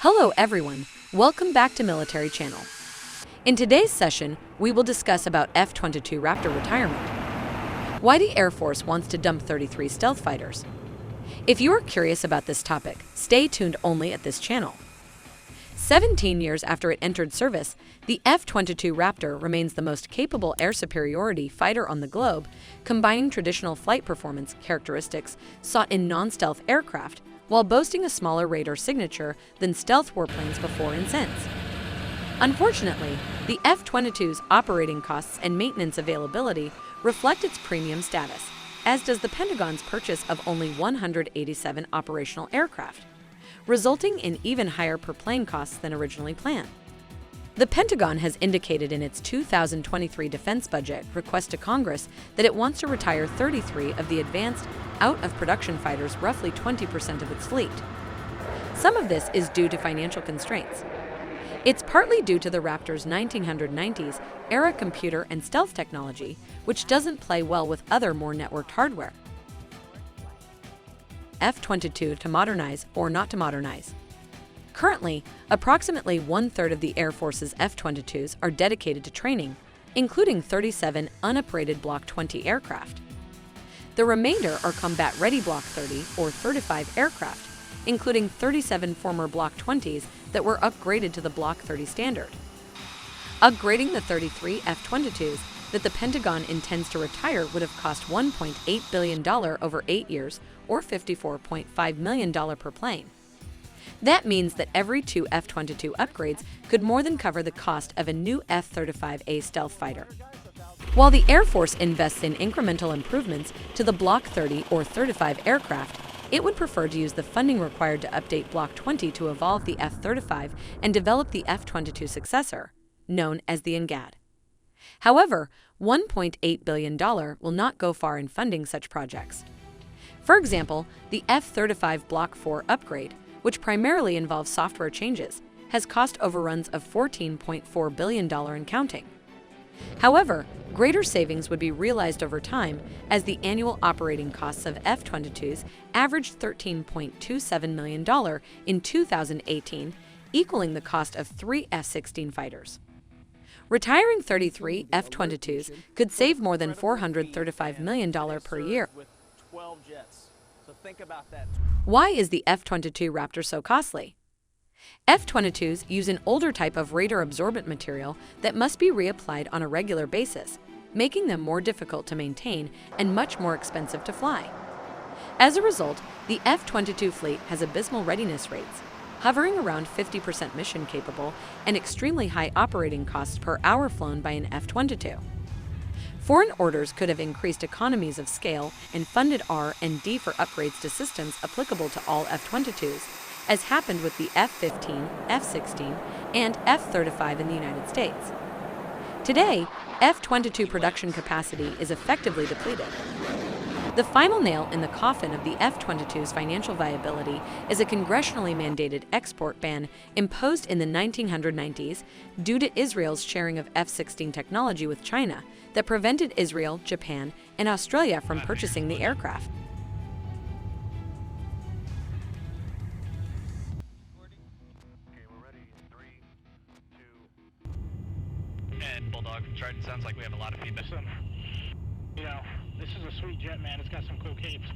Hello everyone, welcome back to Military Channel. In today's session, we will discuss about F-22 Raptor retirement, why the Air Force wants to dump 33 stealth fighters. If you are curious about this topic, stay tuned only at this channel. 17 years after it entered service, the F-22 Raptor remains the most capable air superiority fighter on the globe, combining traditional flight performance characteristics sought in non-stealth aircraft while boasting a smaller radar signature than stealth warplanes before and since. Unfortunately, the F-22's operating costs and maintenance availability reflect its premium status, as does the Pentagon's purchase of only 187 operational aircraft, resulting in even higher per-plane costs than originally planned. The Pentagon has indicated in its 2023 defense budget request to Congress that it wants to retire 33 of the advanced, out-of-production fighters, roughly 20% of its fleet. Some of this is due to financial constraints. It's partly due to the Raptor's 1990s era computer and stealth technology, which doesn't play well with other more networked hardware. F-22 to modernize or not to modernize. Currently, approximately one-third of the Air Force's F-22s are dedicated to training, including 37 unoperated Block 20 aircraft. The remainder are combat-ready Block 30 or 35 aircraft, including 37 former Block 20s that were upgraded to the Block 30 standard. Upgrading the 33 F-22s that the Pentagon intends to retire would have cost $1.8 billion over 8 years, or $54.5 million per plane. That means that every 2 F-22 upgrades could more than cover the cost of a new F-35A stealth fighter. While the Air Force invests in incremental improvements to the Block 30 or 35 aircraft, it would prefer to use the funding required to update Block 20 to evolve the F-35 and develop the F-22 successor, known as the NGAD. However, $1.8 billion will not go far in funding such projects. For example, the F-35 Block 4 upgrade, which primarily involves software changes, has cost overruns of $14.4 billion and counting. However, greater savings would be realized over time as the annual operating costs of F-22s averaged $13.27 million in 2018, equaling the cost of 3 F-16 fighters. Retiring 33 F-22s could save more than $435 million per year. Why is the F-22 Raptor so costly? F-22s use an older type of radar-absorbent material that must be reapplied on a regular basis, making them more difficult to maintain and much more expensive to fly. As a result, the F-22 fleet has abysmal readiness rates, hovering around 50% mission capable and extremely high operating costs per hour flown by an F-22. Foreign orders could have increased economies of scale and funded R&D for upgrades to systems applicable to all F-22s, as happened with the F-15, F-16, and F-35 in the United States. Today, F-22 production capacity is effectively depleted. The final nail in the coffin of the F-22's financial viability is a congressionally mandated export ban imposed in the 1990s due to Israel's sharing of F-16 technology with China that prevented Israel, Japan, and Australia from purchasing the aircraft. And Bulldog from Triton, sounds like we have a lot of feedback. You know, this is a sweet jet, man. It's got some cool capes.